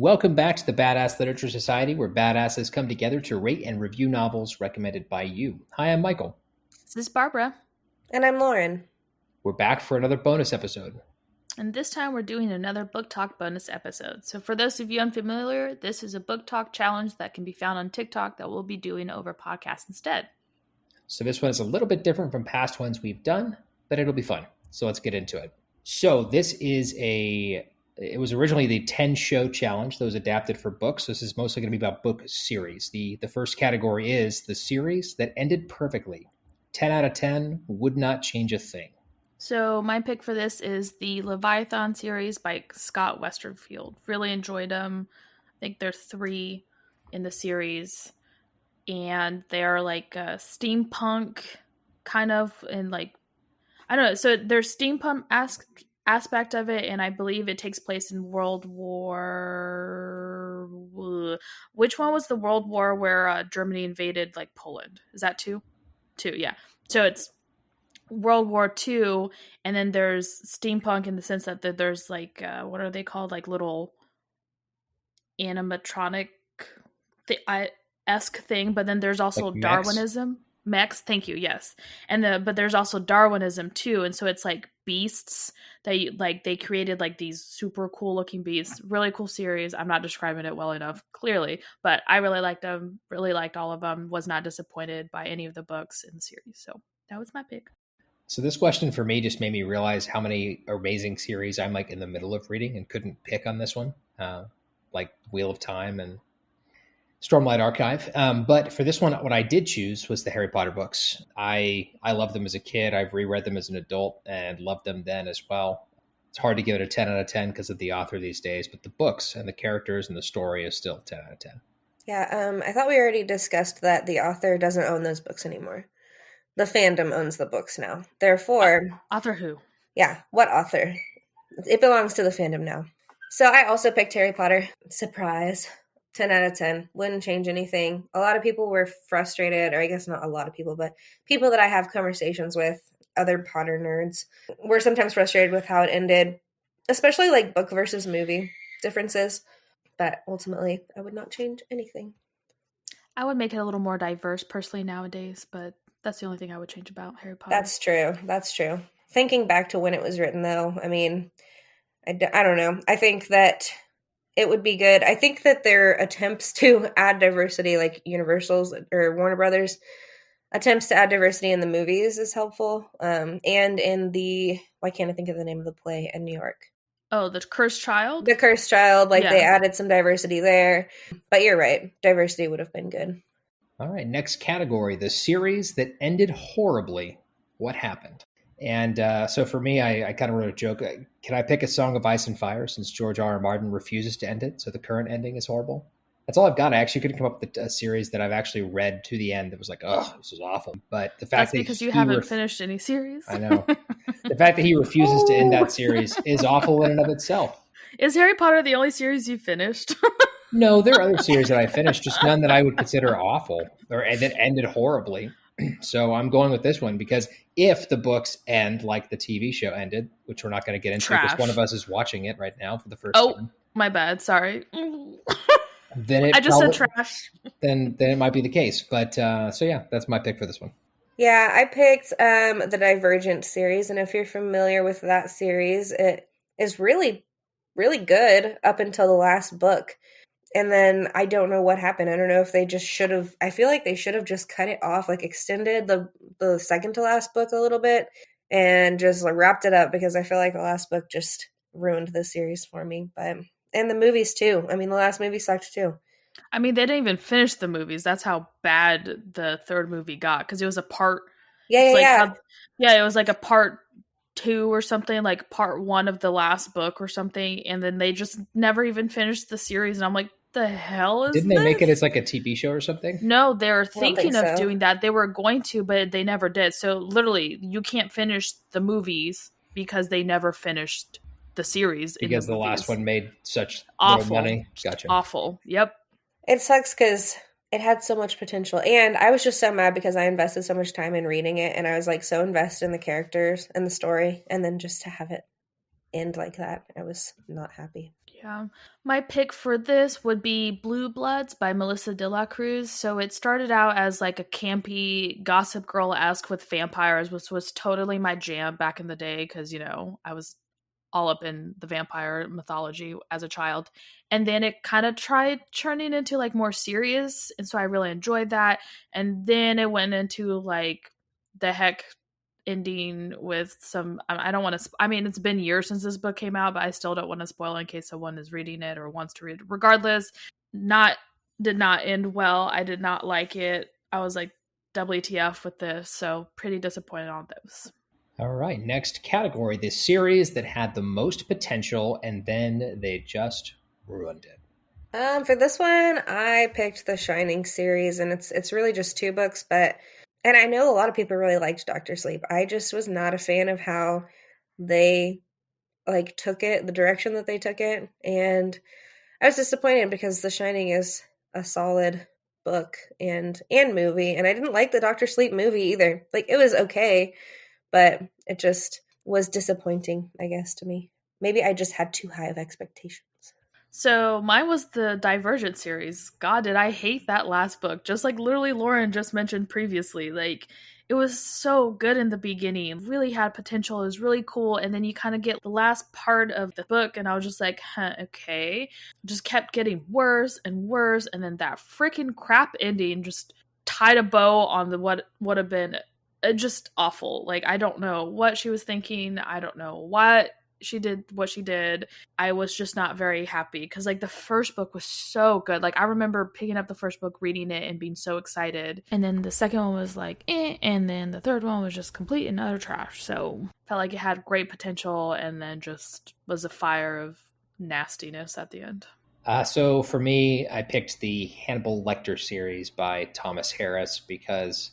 Welcome back to the Badass Literature Society, where badasses come together to rate and review novels recommended by you. Hi, I'm Michael. This is Barbara. And I'm Lauren. We're back for another bonus episode. And this time we're doing another BookTok bonus episode. So for those of you unfamiliar, this is a BookTok challenge that can be found on TikTok that we'll be doing over podcast instead. So this one is a little bit different from past ones we've done, but it'll be fun. So let's get into it. So this is it was originally the 10-show challenge that was adapted for books. This is mostly going to be about book series. The first category is the series that ended perfectly. 10 out of 10, would not change a thing. So my pick for this is the Leviathan series by Scott Westerfield. Really enjoyed them. I think there's 3 in the series. And they're like a steampunk kind of, and like, I don't know. So there's steampunk aspect of it, and I believe it takes place in World War. Which one was the World War where Germany invaded like Poland? Is that 2? 2, yeah. So it's World War II, and then there's steampunk in the sense that there's like what are they called? Like little animatronic esque thing, but then there's also like Darwinism. Mechs, thank you, yes. But there's also Darwinism too, and so it's like beasts that they created like these super cool looking beasts. Really cool series. I'm not describing it well enough, clearly, but I really liked them. Really liked all of them. Was not disappointed by any of the books in the series. So that was my pick. So this question for me just made me realize how many amazing series I'm like in the middle of reading and couldn't pick on this one, like Wheel of Time and Stormlight Archive. But for this one, what I did choose was the Harry Potter books. I loved them as a kid. I've reread them as an adult and loved them then as well. It's hard to give it a 10 out of 10 because of the author these days, but the books and the characters and the story is still 10 out of 10. Yeah, I thought we already discussed that the author doesn't own those books anymore. The fandom owns the books now. Therefore... Author who? Yeah, what author? It belongs to the fandom now. So I also picked Harry Potter. Surprise. 10 out of 10. Wouldn't change anything. A lot of people were frustrated, or I guess not a lot of people, but people that I have conversations with, other Potter nerds, were sometimes frustrated with how it ended, especially like book versus movie differences. But ultimately, I would not change anything. I would make it a little more diverse personally nowadays, but that's the only thing I would change about Harry Potter. That's true. That's true. Thinking back to when it was written, though, I mean, I don't know. I think that it would be good. I think that their attempts to add diversity, like Universal's or Warner Brothers attempts to add diversity in the movies is helpful. And in why can't I think of the name of the play in New York? Oh, The Cursed Child? The Cursed Child. They added some diversity there. But you're right. Diversity would have been good. All right, next category, the series that ended horribly. What happened? And so for me, I kind of wrote a joke. Can I pick a Song of Ice and Fire since George R.R. Martin refuses to end it? So the current ending is horrible. That's all I've got. I actually couldn't come up with a series that I've actually read to the end that was like, oh, this is awful. But the fact That's because you haven't finished any series. I know. The fact that he refuses to end that series is awful in and of itself. Is Harry Potter the only series you finished? No, there are other series that I finished, just none that I would consider awful or that ended horribly. So I'm going with this one because if the books end like the TV show ended, which we're not going to get into because one of us is watching it right now for the first time. Oh, my bad. Sorry. Then I just said trash. Then it might be the case. But so yeah, that's my pick for this one. Yeah, I picked the Divergent series. And if you're familiar with that series, it is really, really good up until the last book. And then I don't know what happened. I don't know if they just should have, I feel like they should have just cut it off, like extended the second to last book a little bit and just wrapped it up because I feel like the last book just ruined the series for me. And the movies too. I mean, the last movie sucked too. I mean, they didn't even finish the movies. That's how bad the third movie got because it was a part. Yeah. It was like a part 2 or something, like part 1 of the last book or something. And then they just never even finished the series. And I'm like, the hell is Didn't they make it as like a TV show or something? No, they were thinking of doing that. They were going to, but they never did. So literally, you can't finish the movies because they never finished the series. Because the last one made such awful money. Gotcha. Awful. Yep. It sucks because it had so much potential. And I was just so mad because I invested so much time in reading it. And I was like so invested in the characters and the story. And then just to have it end like that, I was not happy. Yeah. My pick for this would be Blue Bloods by Melissa de la Cruz. So it started out as like a campy Gossip Girl-esque with vampires, which was totally my jam back in the day because, I was all up in the vampire mythology as a child. And then it kind of tried turning into like more serious. And so I really enjoyed that. And then it went into like the heck ending with some, I don't want to, I mean, it's been years since this book came out, but I still don't want to spoil in case someone is reading it or wants to read it. Regardless, did not end well. I did not like it. I was like, WTF with this. So pretty disappointed on those. All right, next category, the series that had the most potential and then they just ruined it. For this one, I picked the Shining series, and it's really just 2 books, and I know a lot of people really liked Doctor Sleep. I just was not a fan of how they like took it, the direction that they took it, and I was disappointed because The Shining is a solid book and movie, and I didn't like the Doctor Sleep movie either. Like, it was okay, but it just was disappointing, I guess, to me. Maybe I just had too high of expectations. So mine was the Divergent series. God, did I hate that last book. Just like literally Lauren just mentioned previously. Like, it was so good in the beginning. It really had potential. It was really cool. And then you kind of get the last part of the book and I was just like, okay. Just kept getting worse and worse. And then that freaking crap ending just tied a bow on the what would have been just awful. Like, I don't know what she was thinking. I don't know what she did. I was just not very happy because like the first book was so good. Like, I remember picking up the first book, reading it, and being so excited. And then the second one was like, and then the third one was just complete and utter trash. So felt like it had great potential, and then just was a fire of nastiness at the end. So for me, I picked the Hannibal Lecter series by Thomas Harris because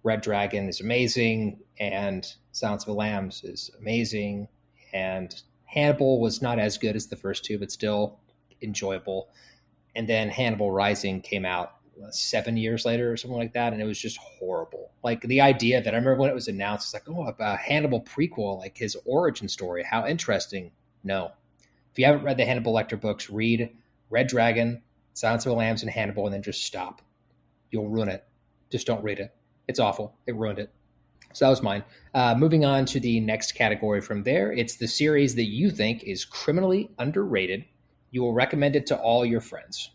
Red Dragon is amazing and Silence of the Lambs is amazing. And Hannibal was not as good as the first 2, but still enjoyable. And then Hannibal Rising came out 7 years later or something like that, and it was just horrible. Like, the idea that I remember when it was announced, it's like, oh, a Hannibal prequel, like his origin story, how interesting. No. If you haven't read the Hannibal Lecter books, read Red Dragon, Silence of the Lambs, and Hannibal, and then just stop. You'll ruin it. Just don't read it. It's awful. It ruined it. So that was mine. Moving on to the next category from there, it's the series that you think is criminally underrated. You will recommend it to all your friends.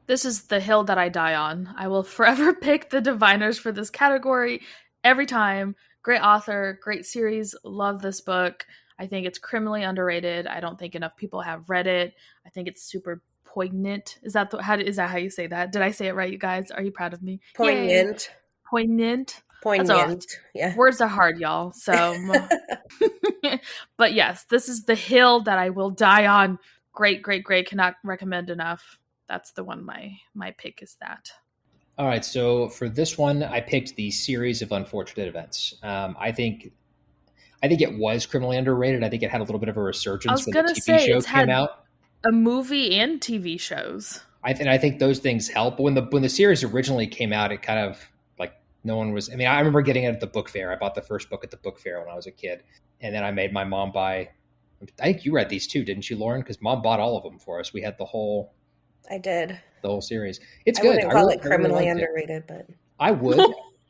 This is the hill that I die on. I will forever pick the Diviners for this category every time. Great author, great series. Love this book. I think it's criminally underrated. I don't think enough people have read it. I think it's super poignant. Is that how you say that? Did I say it right, you guys? Are you proud of me? Poignant. Yay. Poignant. Poignant. Yeah. Words are hard, y'all. So, but yes, this is the hill that I will die on. Great, great, great. Cannot recommend enough. That's the one. My pick is that. All right. So for this one, I picked the series of unfortunate events. I think it was criminally underrated. I think it had a little bit of a resurgence when the TV show came out. A movie and TV shows. I think those things help. But when the series originally came out, it kind of like no one was. I mean, I remember getting it at the book fair. I bought the first book at the book fair when I was a kid, and then I made my mom buy. I think you read these too, didn't you, Lauren? Because Mom bought all of them for us. We had the whole. I did. The whole series. It's I good. wouldn't call it criminally underrated, but I would.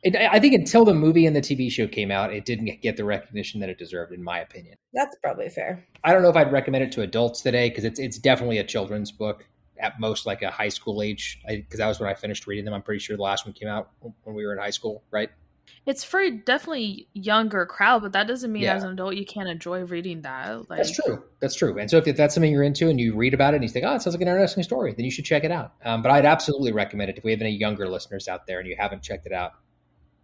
I think until the movie and the TV show came out, it didn't get the recognition that it deserved, in my opinion. That's probably fair. I don't know if I'd recommend it to adults today because it's definitely a children's book, at most like a high school age. Because that was when I finished reading them. I'm pretty sure the last one came out when we were in high school, right? It's for definitely younger crowd, but that doesn't mean as an adult you can't enjoy reading that. Like, That's true. And so if that's something you're into and you read about it and you think, oh, it sounds like an interesting story, then you should check it out. But I'd absolutely recommend it. If we have any younger listeners out there and you haven't checked it out,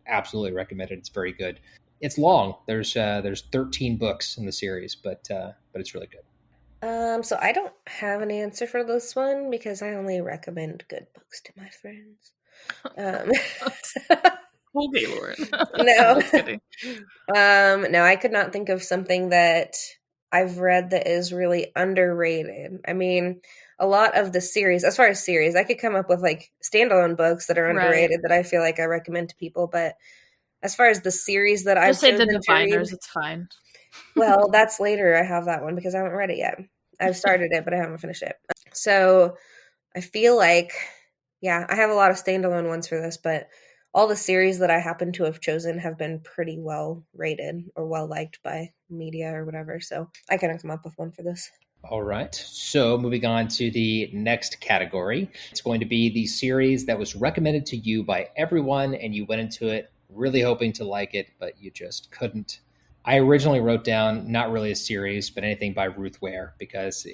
absolutely recommend it. It's very good. It's long. There's 13 books in the series, but it's really good. So I don't have an answer for this one because I only recommend good books to my friends. Okay, Lauren. No. No, I could not think of something that I've read that is really underrated. I mean, a lot of the series, as far as series, I could come up with like standalone books that are underrated that I feel like I recommend to people. But as far as the series that I've say chosen the Diviners, it's fine. Well, that's later. I have that one because I haven't read it yet. I've started it, but I haven't finished it. So I feel like, yeah, I have a lot of standalone ones for this, but all the series that I happen to have chosen have been pretty well rated or well liked by media or whatever. So I couldn't come up with one for this. All right. So moving on to the next category, it's going to be the series that was recommended to you by everyone, and you went into it really hoping to like it, but you just couldn't. I originally wrote down not really a series, but anything by Ruth Ware, because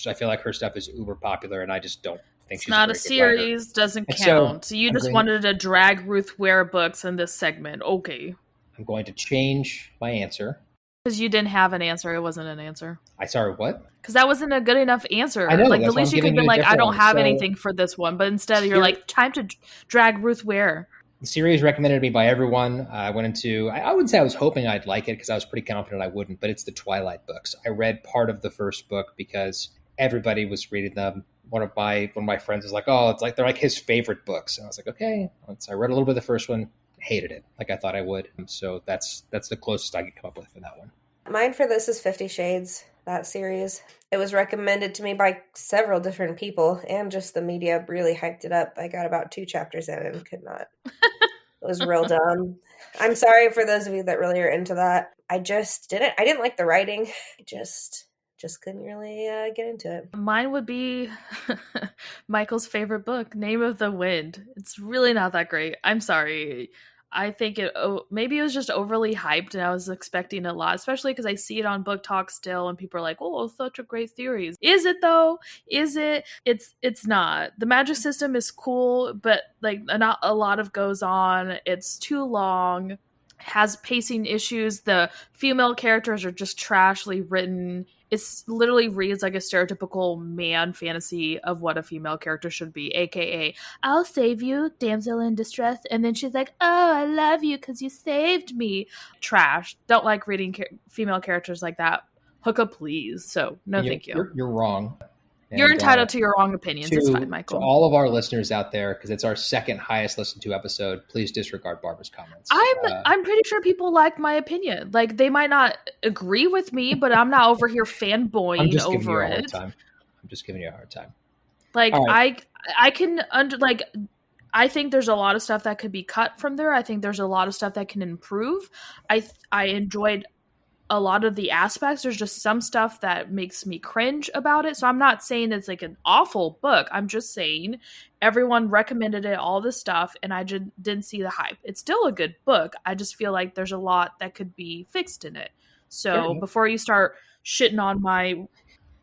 I feel like her stuff is uber popular, and I just don't think It's she's not a a very good writer. series, doesn't And count. So you I'm just going, wanted to drag Ruth Ware books in this segment. Okay. I'm going to change my answer. Because you didn't have an answer. It wasn't an answer. Sorry, what? Because that wasn't a good enough answer. I know, Like, the that's why least I'm you could giving be you a like, I different don't one. have So anything for this one. But instead, you're here- like, time to drag Ruth Ware. The series recommended to me by everyone. I went into, I wouldn't say I was hoping I'd like it because I was pretty confident I wouldn't, but it's the Twilight books. I read part of the first book because everybody was reading them. One of my friends was like, oh, it's like they're like his favorite books. And I was like, okay. So I read a little bit of the first one, hated it like I thought I would. So that's the closest I could come up with for that one. Mine for this is 50 Shades, that series. It was recommended to me by several different people, and just the media really hyped it up. I got about 2 chapters in and could not. It was real dumb. I'm sorry for those of you that really are into that. I didn't like the writing. I just couldn't really get into it. Mine would be Michael's favorite book, Name of the Wind. It's really not that great. I'm sorry. I think maybe it was just overly hyped and I was expecting a lot, especially because I see it on BookTok still and people are like, oh, such a great series. Is it though? Is it? It's not. The magic system is cool, but like not a lot of goes on. It's too long, has pacing issues. The female characters are just trashly written. It's literally reads like a stereotypical man fantasy of what a female character should be, aka I'll save you, damsel in distress, and then she's like, oh, I love you because you saved me. Trash. Don't like reading female characters like that. Hook up, please. So no, thank you. You're wrong. You're entitled to your wrong opinions. It's fine, Michael. To all of our listeners out there, because it's our second highest listened to episode, please disregard Barbara's comments. I'm pretty sure people like my opinion. Like, they might not agree with me, but I'm not over here fanboying I'm just over giving you a it. hard time. I'm just giving you a hard time. Like, right. I think there's a lot of stuff that could be cut from there. I think there's a lot of stuff that can improve. I enjoyed a lot of the aspects. There's just some stuff that makes me cringe about it. So I'm not saying it's like an awful book. I'm just saying everyone recommended it, all this stuff, and I just didn't see the hype. It's still a good book. I just feel like there's a lot that could be fixed in it. So before you start shitting on my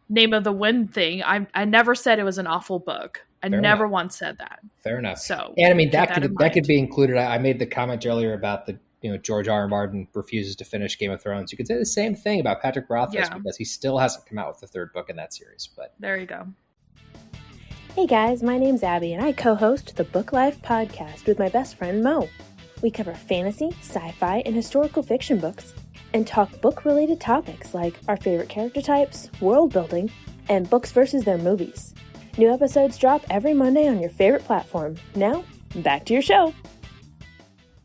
Name of the Wind thing, I never said it was an awful book. I never once said that. Fair enough. So, and I mean that could be included. I made the comment earlier about the George R. R. Martin refuses to finish Game of Thrones. You could say the same thing about Patrick Rothfuss because he still hasn't come out with the third book in that series. But there you go. Hey guys, my name's Abby and I co-host the Book Life podcast with my best friend Mo. We cover fantasy, sci-fi, and historical fiction books and talk book-related topics like our favorite character types, world building, and books versus their movies. New episodes drop every Monday on your favorite platform. Now, back to your show.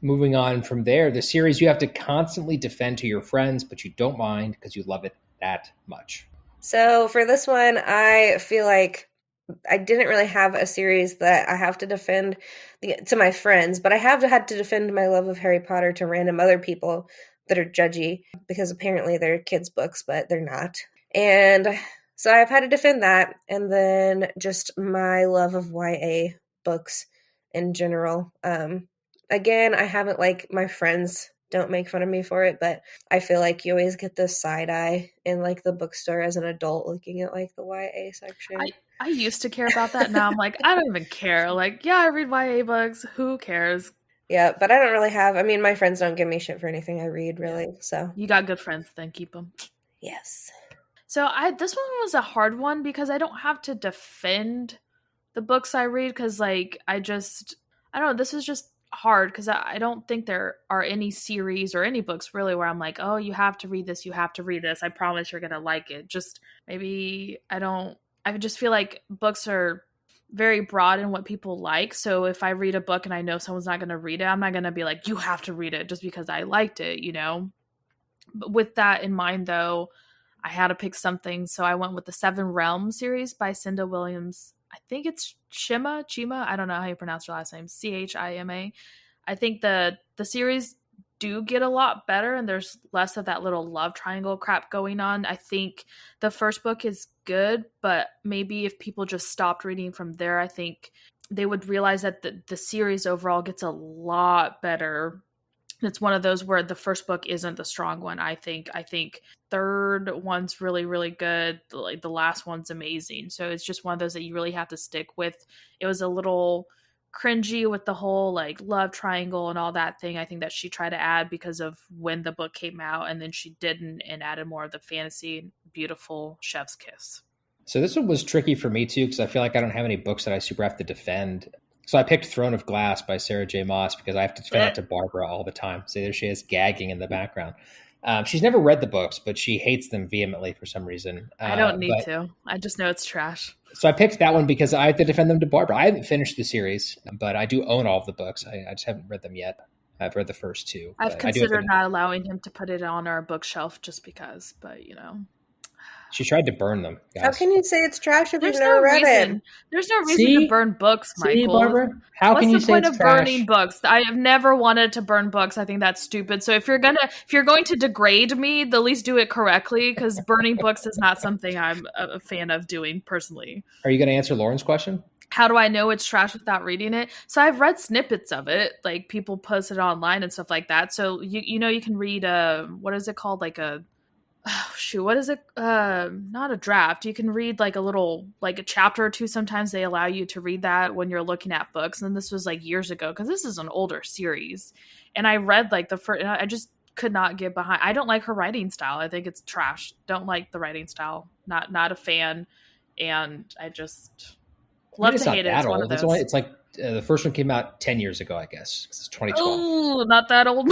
Moving on from there, the series you have to constantly defend to your friends, but you don't mind because you love it that much. So for this one, I feel like I didn't really have a series that I have to defend to my friends, but I have had to defend my love of Harry Potter to random other people that are judgy because apparently they're kids' books, but they're not. And so I've had to defend that. And then just my love of YA books in general. Again, I haven't, like, my friends don't make fun of me for it, but I feel like you always get this side eye in, like, the bookstore as an adult looking at, like, the YA section. I used to care about that. Now I'm like, I don't even care. Like, yeah, I read YA books. Who cares? Yeah, but I don't really my friends don't give me shit for anything I read, really, so. You got good friends, then keep them. Yes. So this one was a hard one because I don't have to defend the books I read because, like, I don't know, this is just hard because I don't think there are any series or any books really where I'm like, oh, you have to read this, I promise you're gonna like it. Just maybe I just feel like books are very broad in what people like. So if I read a book and I know someone's not gonna read it, I'm not gonna be like, you have to read it just because I liked it, But with that in mind, though, I had to pick something, so I went with the Seven Realms series by Cinda Williams. I think it's Chima. I don't know how you pronounce her last name. Chima. I think the series do get a lot better, and there's less of that little love triangle crap going on. I think the first book is good, but maybe if people just stopped reading from there, I think they would realize that the series overall gets a lot better. It's one of those where the first book isn't the strong one. I think third one's really, really good. Like the last one's amazing. So it's just one of those that you really have to stick with. It was a little cringy with the whole like love triangle and all that thing. I think that she tried to add because of when the book came out, and then she didn't and added more of the fantasy, beautiful chef's kiss. So this one was tricky for me too, because I feel like I don't have any books that I super have to defend. So I picked Throne of Glass by Sarah J. Maas because I have to defend it to Barbara all the time. So there she is gagging in the background. She's never read the books, but she hates them vehemently for some reason. I don't need to. I just know it's trash. So I picked that one because I have to defend them to Barbara. I haven't finished the series, but I do own all of the books. I just haven't read them yet. I've read the first two. I've considered not allowing him to put it on our bookshelf just because, but you know. She tried to burn them. Guys. How can you say it's trash if you've never read it? There's no reason to burn books, Michael. See, Barbara? What's can you say it's trash? What's the point of burning books? I have never wanted to burn books. I think that's stupid. So if you're going to degrade me, at least do it correctly, because burning books is not something I'm a fan of doing personally. Are you going to answer Lauren's question? How do I know it's trash without reading it? So I've read snippets of it, like people post it online and stuff like that. So you can read what is it called, like a what is it? Not a draft. You can read like a chapter or two. Sometimes they allow you to read that when you're looking at books. And this was like years ago, because this is an older series. And I read like the first, I just could not get behind. I don't like her writing style. I think it's trash. Don't like the writing style. Not a fan. And I just love to hate it. It's one of those. It's like the first one came out 10 years ago, I guess. It's 2012. Oh, not that old.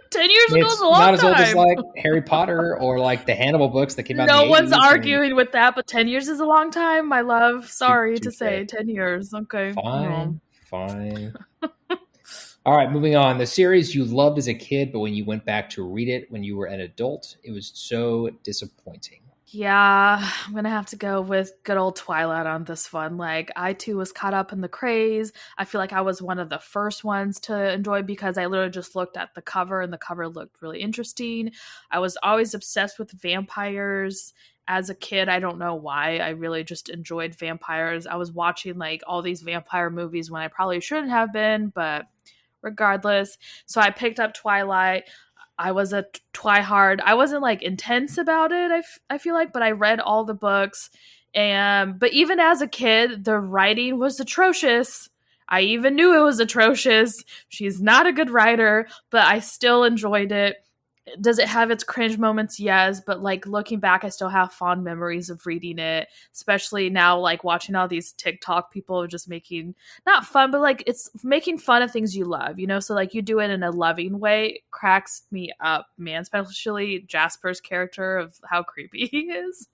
10 years ago is a long time. Not as old as like Harry Potter or like the Hannibal books that came out in the 80s. No one's arguing with that, but 10 years is a long time, my love. Sorry to say, 10 years. Okay. Fine. All right, moving on. The series you loved as a kid, but when you went back to read it when you were an adult, it was so disappointing. Yeah, I'm going to have to go with good old Twilight on this one. Like, I too was caught up in the craze. I feel like I was one of the first ones to enjoy because I literally just looked at the cover and the cover looked really interesting. I was always obsessed with vampires as a kid. I don't know why. I really just enjoyed vampires. I was watching like all these vampire movies when I probably shouldn't have been, but regardless. So I picked up Twilight. I was a twihard. I wasn't like intense about it, I feel like, but I read all the books. But even as a kid, the writing was atrocious. I even knew it was atrocious. She's not a good writer, but I still enjoyed it. Does it have its cringe moments? Yes, but like looking back, I still have fond memories of reading it, especially now like watching all these TikTok people just making, not fun, but like it's making fun of things you love, you know? So like you do it in a loving way. It cracks me up, man, especially Jasper's character of how creepy he is.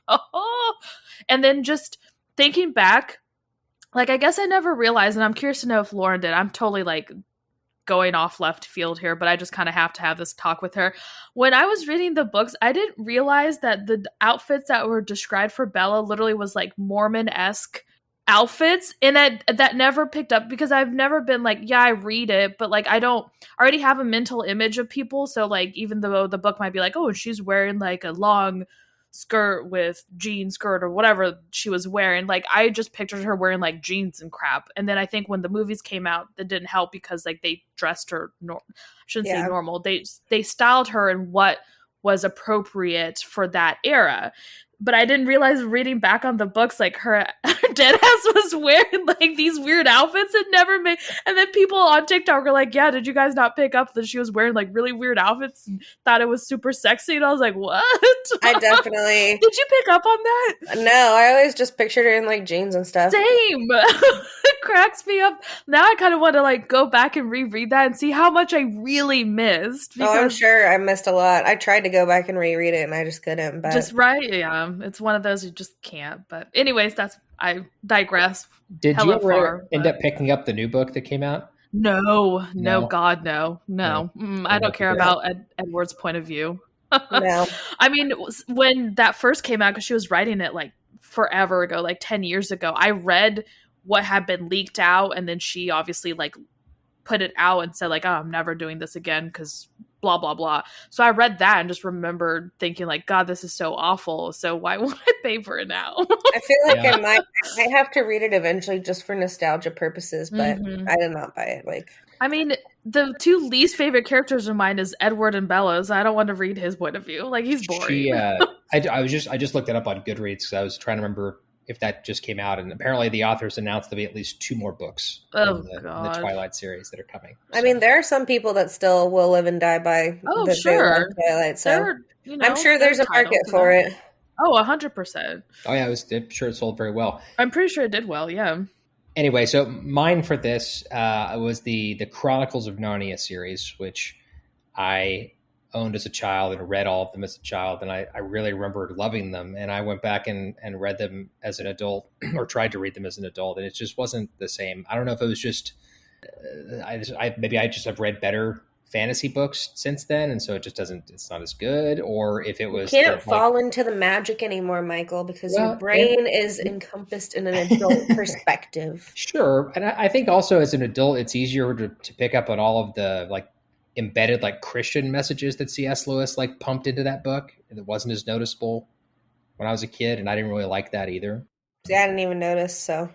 And then just thinking back, like I guess I never realized, and I'm curious to know if Lauren did. I'm totally like going off left field here, but I just kind of have to have this talk with her. When I was reading the books, I didn't realize that the outfits that were described for Bella literally was like Mormon-esque outfits, and that never picked up because I've never been like, yeah, I read it, but like I already have a mental image of people. So like even though the book might be like, oh, she's wearing like a long skirt with jean skirt or whatever she was wearing, like I just pictured her wearing like jeans and crap. And then I think when the movies came out, that didn't help because like they dressed her say normal, they styled her in what was appropriate for that era. But I didn't realize reading back on the books, like her dead ass was wearing like these weird outfits and never made. And then people on TikTok were like, yeah, did you guys not pick up that she was wearing like really weird outfits and thought it was super sexy? And I was like, what? I definitely. Did you pick up on that? No, I always just pictured her in like jeans and stuff. Same. It cracks me up. Now I kind of want to like go back and reread that and see how much I really missed. Oh, I'm sure I missed a lot. I tried to go back and reread it and I just couldn't. But just right, yeah. It's one of those you just can't. But anyways, I digress. Did you ever end up picking up the new book that came out? No, God, no. I don't care about Edward's point of view. No. I mean, when that first came out, because she was writing it like forever ago, like 10 years ago, I read what had been leaked out, and then she obviously like put it out and said like, oh, I'm never doing this again because blah blah blah. So I read that and just remembered thinking like, God, this is so awful, so why would I pay for it now? I feel like Yeah. I have to read it eventually just for nostalgia purposes, but I did not buy it. Like, I mean, the two least favorite characters of mine is Edward and Bellows. I don't want to read his point of view. Like, he's boring. She, I just looked it up on Goodreads because I was trying to remember if that just came out, and apparently the authors announced there'll be at least 2 more books in the Twilight series that are coming. I mean, there are some people that still will live and die by sure. Twilight, so I'm sure there's a market for it. Oh, 100%. Oh yeah, I'm sure it sold very well. I'm pretty sure it did well, yeah. Anyway, so mine for this was the Chronicles of Narnia series, which I owned as a child and read all of them as a child, and I really remember loving them. And I went back and read them as an adult, or tried to read them as an adult, and it just wasn't the same. I don't know if it was just maybe I just have read better fantasy books since then, and so it's not as good, or if it was you can't fall into the magic anymore, Michael, because your brain is encompassed in an adult perspective. Sure. And I think also as an adult it's easier to pick up on all of the like embedded like Christian messages that C.S. Lewis like pumped into that book. It wasn't as noticeable when I was a kid, and I didn't really like that either. See, I didn't even notice, so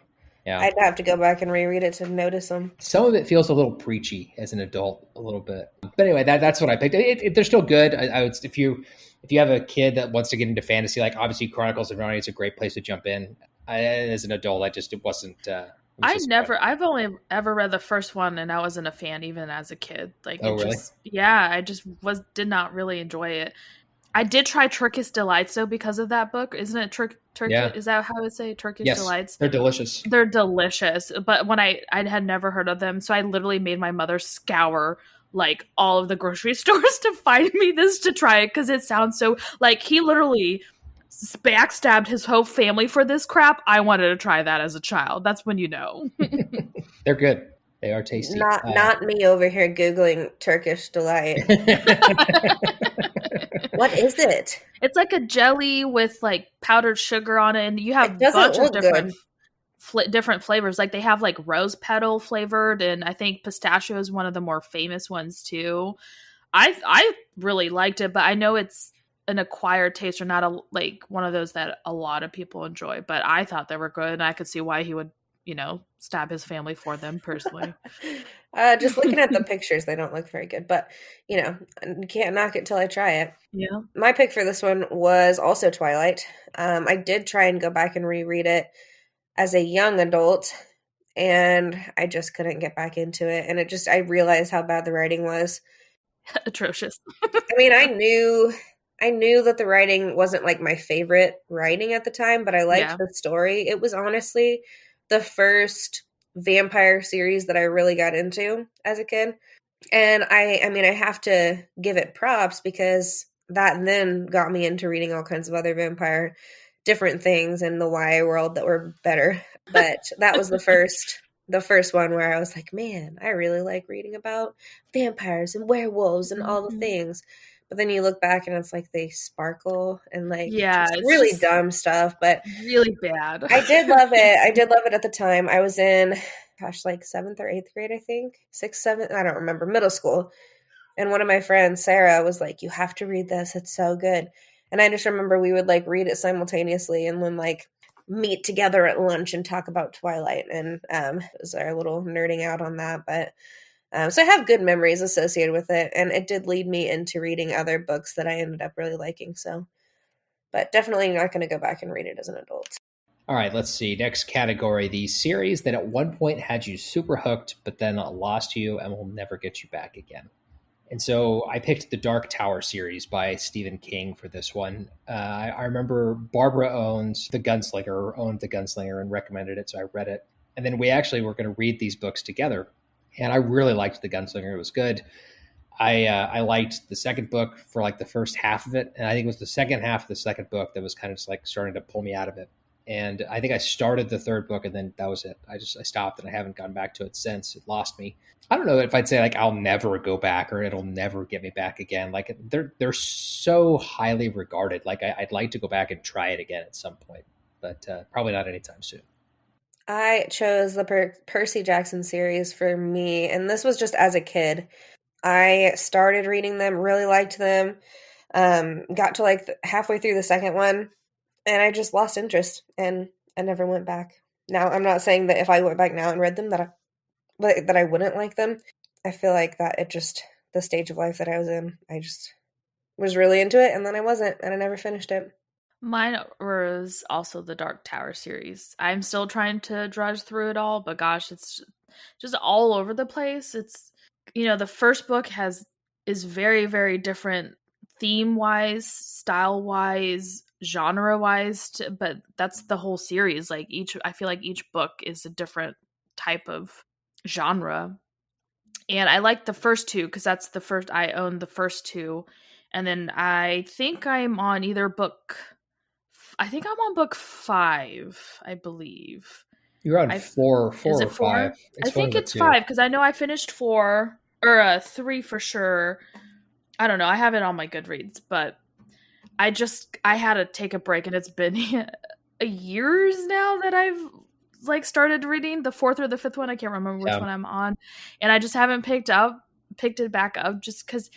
yeah. I'd have to go back and reread it to notice them. Some of it feels a little preachy as an adult, a little bit. But anyway, that's what I picked. They're still good. I would, if you have a kid that wants to get into fantasy, like obviously Chronicles of Narnia is a great place to jump in. As an adult, it wasn't. I've only ever read the first one, and I wasn't a fan even as a kid. Like, really? I just did not really enjoy it. I did try Turkish Delights though because of that book. Isn't it Turkish? Yeah. Is that how I would say Turkish Delights? They're delicious. They're delicious. But when I had never heard of them, so I literally made my mother scour like all of the grocery stores to find me this to try it, because it sounds so like he literally backstabbed his whole family for this crap. I wanted to try that as a child. That's when you know. They're good. They are tasty. Not me over here Googling Turkish Delight. What is it? It's like a jelly with like powdered sugar on it, and you have a bunch of different flavors. Like they have like rose petal flavored, and I think pistachio is one of the more famous ones too. I really liked it, but I know it's an acquired taste, or not like one of those that a lot of people enjoy. But I thought they were good, and I could see why he would, stab his family for them personally. Just looking at the pictures, they don't look very good, but you can't knock it till I try it. Yeah. My pick for this one was also Twilight. I did try and go back and reread it as a young adult, and I just couldn't get back into it. And I realized how bad the writing was. Atrocious. I mean, I knew that the writing wasn't like my favorite writing at the time, but I liked the story. It was honestly the first vampire series that I really got into as a kid. And I have to give it props, because that then got me into reading all kinds of other vampire different things in the YA world that were better. But that was the first one where I was like, man, I really like reading about vampires and werewolves and all the things. But then you look back and it's like they sparkle and like it's really dumb stuff, but really bad. I did love it. I did love it at the time. I was in, like 7th or 8th grade, I think. 6th, 7th, I don't remember, middle school. And one of my friends, Sarah, was like, you have to read this. It's so good. And I just remember we would like read it simultaneously and then like meet together at lunch and talk about Twilight. And it was our little nerding out on that. But so I have good memories associated with it, and it did lead me into reading other books that I ended up really liking. So, but definitely not going to go back and read it as an adult. All right, let's see. Next category, the series that at one point had you super hooked, but then lost you and will never get you back again. And so I picked the Dark Tower series by Stephen King for this one. I remember Barbara owned The Gunslinger and recommended it, so I read it. And then we actually were going to read these books together. And I really liked The Gunslinger. It was good. I liked the second book for like the first half of it. And I think it was the second half of the second book that was kind of just like starting to pull me out of it. and I think I started the third book, and then that was it. I stopped, and I haven't gone back to it since. It lost me. I don't know if I'd say like I'll never go back or it'll never get me back again. Like they're so highly regarded. Like I'd like to go back and try it again at some point, but probably not anytime soon. I chose the Percy Jackson series for me, and this was just as a kid. I started reading them, really liked them, got to like halfway through the second one, and I just lost interest, and I never went back. Now, I'm not saying that if I went back now and read them that I wouldn't like them. I feel like that it just, the stage of life that I was in, I just was really into it, and then I wasn't, and I never finished it. Mine was also the Dark Tower series. I'm still trying to drudge through it all, but gosh, it's just all over the place. It's, the first book is very, very different theme-wise, style-wise, genre-wise, but that's the whole series. Like I feel like each book is a different type of genre. And I like the first two because I own the first two. And then I think I'm on book 5, I believe. You're on four is or it 4? 5. I think it's 5 because I know I finished 4 or 3 for sure. I don't know. I have it on my Goodreads, but I had to take a break, and it's been years now that I've like started reading the 4th or the 5th one. I can't remember which one I'm on, and I just haven't picked it back up just because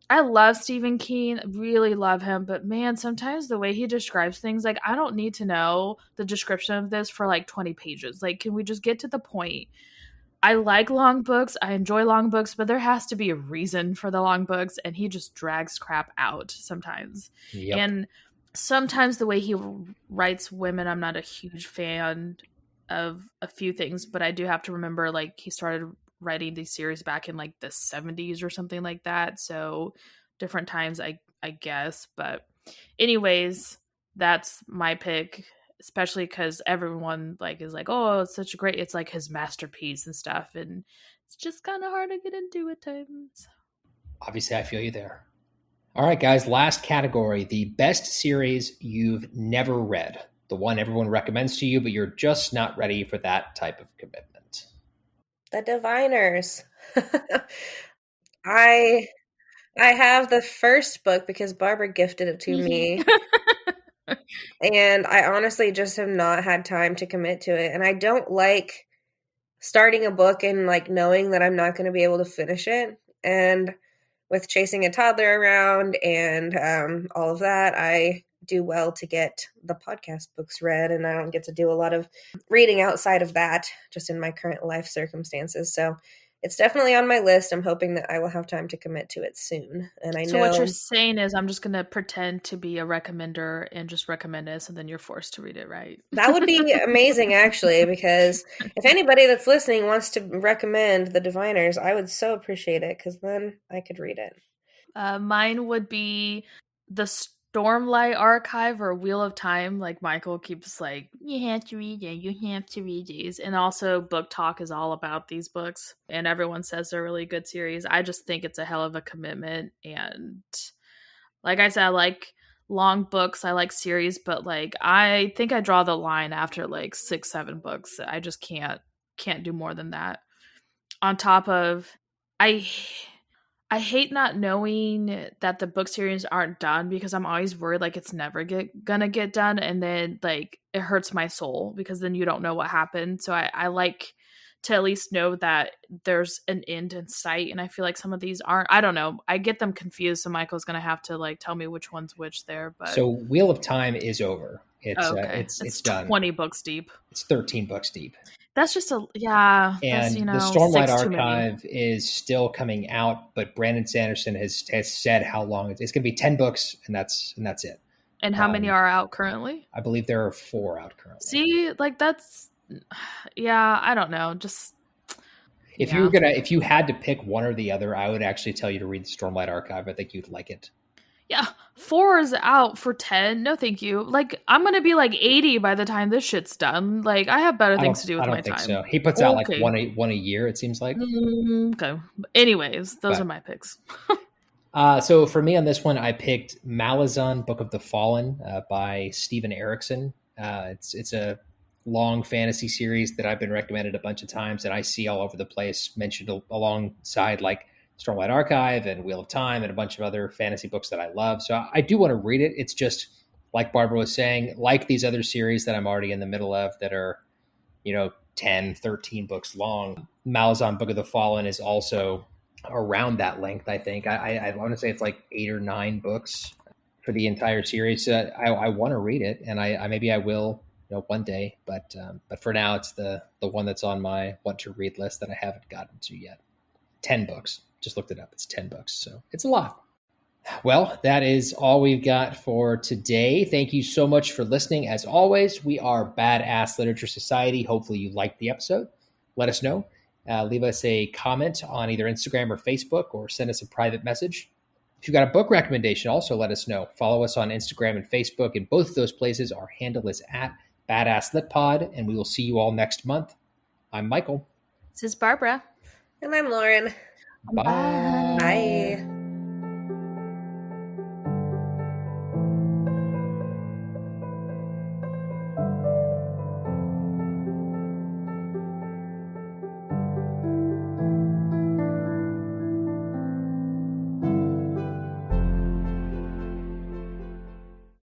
I love Stephen King, really love him, but man, sometimes the way he describes things, like I don't need to know the description of this for like 20 pages. Like, can we just get to the point? I like long books. I enjoy long books, but there has to be a reason for the long books, and he just drags crap out sometimes. Yep. And sometimes the way he writes women, I'm not a huge fan of a few things, but I do have to remember, like, he started writing these series back in like the 70s or something like that. So different times, I guess. But anyways, that's my pick. Especially because everyone like is like, oh, it's such a great, it's like his masterpiece and stuff, and it's just kind of hard to get into at times. Obviously, I feel you there. All right, guys, last category, the best series you've never read, the one everyone recommends to you, but you're just not ready for that type of commitment. The Diviners. I have the first book because Barbara gifted it to me. And I honestly just have not had time to commit to it. And I don't like starting a book and like knowing that I'm not going to be able to finish it. And with chasing a toddler around and all of that, I do well to get the podcast books read. And I don't get to do a lot of reading outside of that, just in my current life circumstances. So it's definitely on my list. I'm hoping that I will have time to commit to it soon. And I know. So what you're saying is I'm just going to pretend to be a recommender and just recommend it, so then you're forced to read it, right? That would be amazing, actually, because if anybody that's listening wants to recommend The Diviners, I would so appreciate it, because then I could read it. Mine would be the Stormlight Archive or Wheel of Time. Like Michael keeps like, you have to read it, you have to read these. And also BookTok is all about these books, and everyone says they're a really good series. I just think it's a hell of a commitment, and like I said, I like long books, I like series, but like I think I draw the line after like 6-7 books. I just can't do more than that. On top of, I hate not knowing that the book series aren't done, because I'm always worried like it's never gonna get done, and then like it hurts my soul because then you don't know what happened. So I like to at least know that there's an end in sight, and I feel like some of these aren't. I don't know. I get them confused, so Michael's gonna have to like tell me which one's which there. But so Wheel of Time is over. It's it's done. 20 books deep. It's 13 books deep. That's just and the Stormlight Archive is still coming out, but Brandon Sanderson has said how long it's going to be. 10 books, and that's it. And how many are out currently? I believe there are 4 out currently. See, like that's, I don't know. Just if you had to pick one or the other, I would actually tell you to read the Stormlight Archive. I think you'd like it. Yeah, 4 is out for 10. No, thank you. Like, I'm going to be like 80 by the time this shit's done. Like, I have better things to do with my time. I don't think so. He puts out like one a year, it seems like. Okay. Anyways, those are my picks. So for me on this one, I picked Malazan, Book of the Fallen by Stephen Erickson. It's a long fantasy series that I've been recommended a bunch of times, and I see all over the place mentioned alongside like Stormlight Archive and Wheel of Time and a bunch of other fantasy books that I love. So I do want to read it. It's just like Barbara was saying, like these other series that I'm already in the middle of that are, 10, 13 books long. Malazan Book of the Fallen is also around that length, I think. I want to say it's like 8 or 9 books for the entire series. So I want to read it, and I maybe I will, one day. But for now, it's the one that's on my want to read list that I haven't gotten to yet. 10 books. Just looked it up. It's 10 books, so it's a lot. Well, that is all we've got for today. Thank you so much for listening. As always, we are Badass Literature Society. Hopefully you liked the episode. Let us know. Leave us a comment on either Instagram or Facebook, or send us a private message. If you've got a book recommendation, also let us know. Follow us on Instagram and Facebook. In both of those places, our handle is at Badass Lit Pod, and we will see you all next month. I'm Michael. This is Barbara. And I'm Lauren. Bye. Bye.